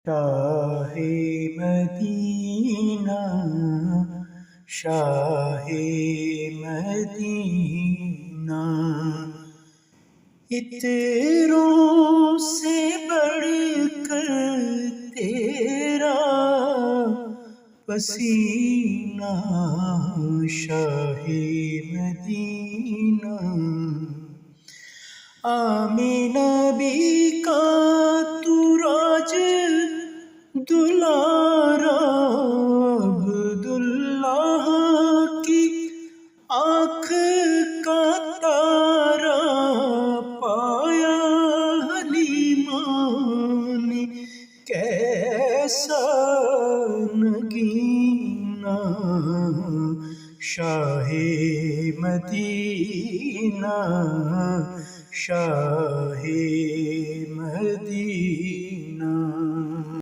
شاہ مدینہ شاہ مدینہ، عطروں سے بڑھ کر تیرا پسینہ، شاہ مدینہ، آمینہ بی کا تو راج دلارا، عبداللہ کی آنکھ کا تارا، پایا حلیمہ نے کیسا نگینہ، شاہ مدینہ شاہ مدینہ۔